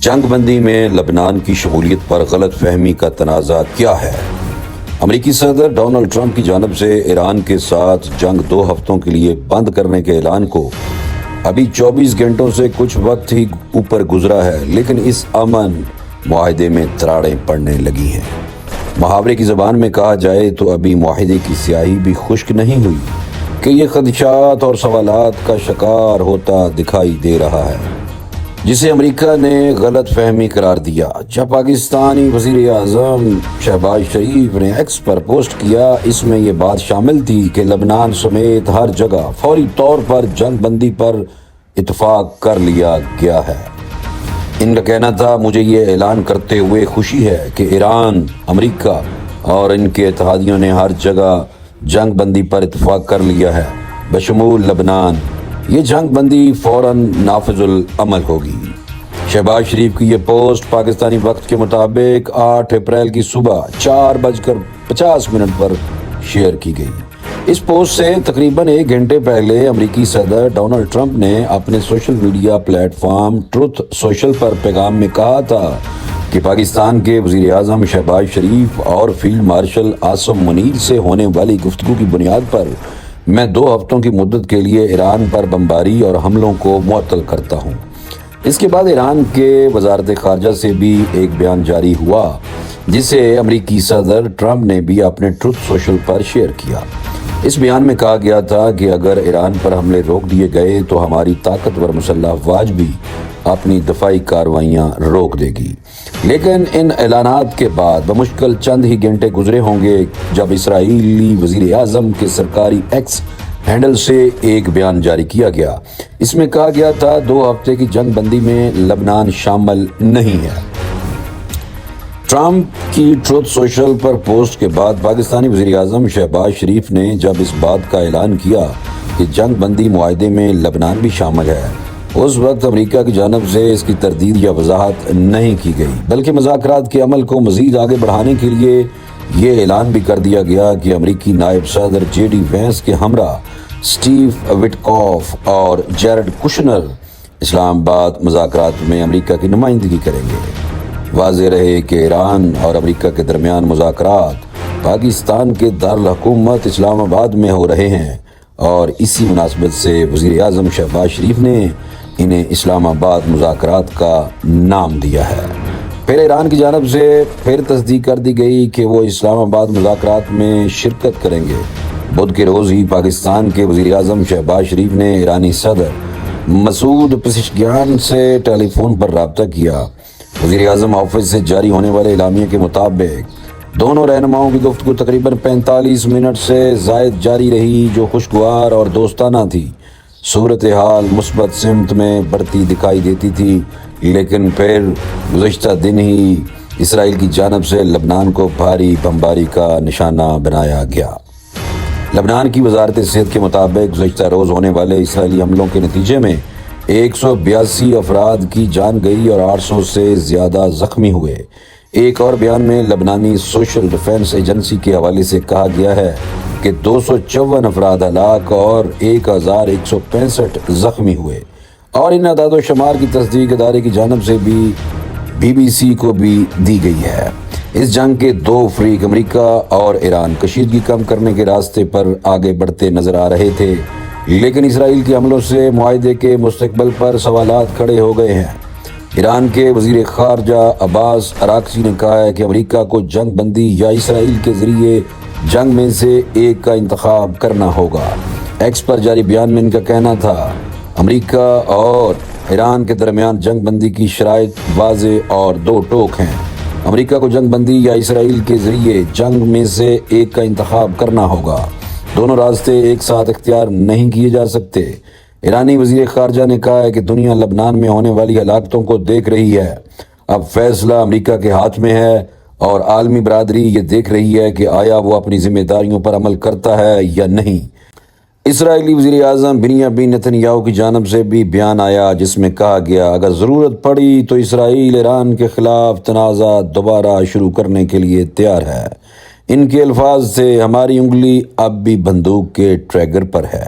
جنگ بندی میں لبنان کی شمولیت پر غلط فہمی کا تنازع کیا ہے؟ امریکی صدر ڈونلڈ ٹرمپ کی جانب سے ایران کے ساتھ جنگ 2 ہفتوں کے لیے بند کرنے کے اعلان کو ابھی 24 گھنٹوں سے کچھ وقت ہی اوپر گزرا ہے، لیکن اس امن معاہدے میں دراڑیں پڑنے لگی ہیں۔ محاورے کی زبان میں کہا جائے تو ابھی معاہدے کی سیاہی بھی خشک نہیں ہوئی کہ یہ خدشات اور سوالات کا شکار ہوتا دکھائی دے رہا ہے، جسے امریکہ نے غلط فہمی قرار دیا۔ جب پاکستانی وزیر اعظم شہباز شریف نے ایکس پر پوسٹ کیا، اس میں یہ بات شامل تھی کہ لبنان سمیت ہر جگہ فوری طور پر جنگ بندی پر اتفاق کر لیا گیا ہے۔ ان کا کہنا تھا، مجھے یہ اعلان کرتے ہوئے خوشی ہے کہ ایران، امریکہ اور ان کے اتحادیوں نے ہر جگہ جنگ بندی پر اتفاق کر لیا ہے، بشمول لبنان۔ یہ جنگ بندی فوراً نافذ العمل ہوگی۔ شہباز شریف کی یہ پوسٹ پاکستانی وقت کے مطابق 8 اپریل کی صبح 4:50 پر شیئر کی گئی۔ اس پوسٹ سے تقریباً 1 گھنٹے پہلے امریکی صدر ڈونلڈ ٹرمپ نے اپنے social media platform Truth Social پر پیغام میں کہا تھا کہ پاکستان کے وزیر اعظم شہباز شریف اور فیلڈ مارشل عاصم منیر سے ہونے والی گفتگو کی بنیاد پر میں 2 ہفتوں کی مدت کے لیے ایران پر بمباری اور حملوں کو معطل کرتا ہوں۔ اس کے بعد ایران کے وزارت خارجہ سے بھی ایک بیان جاری ہوا، جسے امریکی صدر ٹرمپ نے بھی اپنے ٹروتھ سوشل پر شیئر کیا۔ اس بیان میں کہا گیا تھا کہ اگر ایران پر حملے روک دیے گئے تو ہماری طاقتور مسلح افواج بھی اپنی دفاعی کارروائیاں روک دے گی۔ لیکن ان اعلانات کے بعد بمشکل چند ہی گھنٹے گزرے ہوں گے جب اسرائیلی وزیر اعظم کے سرکاری ایکس ہینڈل سے ایک بیان جاری کیا گیا۔ اس میں کہا گیا تھا 2 ہفتے کی جنگ بندی میں لبنان شامل نہیں ہے۔ ٹرمپ کی ٹروتھ سوشل پر پوسٹ کے بعد پاکستانی وزیر اعظم شہباز شریف نے جب اس بات کا اعلان کیا کہ جنگ بندی معاہدے میں لبنان بھی شامل ہے، اس وقت امریکہ کی جانب سے اس کی تردید یا وضاحت نہیں کی گئی، بلکہ مذاکرات کے عمل کو مزید آگے بڑھانے کے لیے یہ اعلان بھی کر دیا گیا کہ امریکی نائب صدر جے ڈی وینس کے ہمراہ اسٹیو وٹکوف اور جیرڈ کشنر اسلام آباد مذاکرات میں امریکہ کی نمائندگی کریں گے۔ واضح رہے کہ ایران اور امریکہ کے درمیان مذاکرات پاکستان کے دارالحکومت اسلام آباد میں ہو رہے ہیں، اور اسی مناسبت سے وزیر اعظم شہباز شریف نے انہیں اسلام آباد مذاکرات کا نام دیا ہے۔ پھر ایران کی جانب سے پھر تصدیق کر دی گئی کہ وہ اسلام آباد مذاکرات میں شرکت کریں گے۔ بدھ کے روز ہی پاکستان کے وزیر اعظم شہباز شریف نے ایرانی صدر مسعود پزشکیان سے ٹیلی فون پر رابطہ کیا۔ وزیر اعظم آفس سے جاری ہونے والے اعلامیے کے مطابق دونوں رہنماؤں کی گفتگو تقریباً 45 منٹ سے زائد جاری رہی، جو خوشگوار اور دوستانہ تھی۔ صورتحال مثبت سمت میں بڑھتی دکھائی دیتی تھی، لیکن پھر گزشتہ دن ہی اسرائیل کی جانب سے لبنان کو بھاری بمباری کا نشانہ بنایا گیا۔ لبنان کی وزارت صحت کے مطابق گزشتہ روز ہونے والے اسرائیلی حملوں کے نتیجے میں 182 افراد کی جان گئی اور 800 سے زیادہ زخمی ہوئے۔ ایک اور بیان میں لبنانی سوشل ڈیفنس ایجنسی کے حوالے سے کہا گیا ہے کہ 254 افراد ہلاک اور 1165 زخمی ہوئے، اور ان اعداد و شمار کی تصدیق ادارے کی جانب سے بھی بی بی سی کو بھی دی گئی ہے۔ اس جنگ کے 2 فریق امریکہ اور ایران کشیدگی کم کرنے کے راستے پر آگے بڑھتے نظر آ رہے تھے، لیکن اسرائیل کے حملوں سے معاہدے کے مستقبل پر سوالات کھڑے ہو گئے ہیں۔ ایران کے وزیر خارجہ عباس اراغچی نے کہا ہے کہ امریکہ کو جنگ بندی یا اسرائیل کے ذریعے جنگ میں سے ایک کا انتخاب کرنا ہوگا۔ ایکس پر جاری بیان میں ان کا کہنا تھا، امریکہ اور ایران کے درمیان جنگ بندی کی شرائط واضح اور 2 ٹوک ہیں۔ امریکہ کو جنگ بندی یا اسرائیل کے ذریعے جنگ میں سے ایک کا انتخاب کرنا ہوگا۔ دونوں راستے ایک ساتھ اختیار نہیں کیے جا سکتے۔ ایرانی وزیر خارجہ نے کہا ہے کہ دنیا لبنان میں ہونے والی ہلاکتوں کو دیکھ رہی ہے۔ اب فیصلہ امریکہ کے ہاتھ میں ہے، اور عالمی برادری یہ دیکھ رہی ہے کہ آیا وہ اپنی ذمہ داریوں پر عمل کرتا ہے یا نہیں۔ اسرائیلی وزیر اعظم بنیامین نیتن یاہو کی جانب سے بھی بیان آیا، جس میں کہا گیا اگر ضرورت پڑی تو اسرائیل ایران کے خلاف تنازع دوبارہ شروع کرنے کے لیے تیار ہے۔ ان کے الفاظ تھے، ہماری انگلی اب بھی بندوق کے ٹریگر پر ہے۔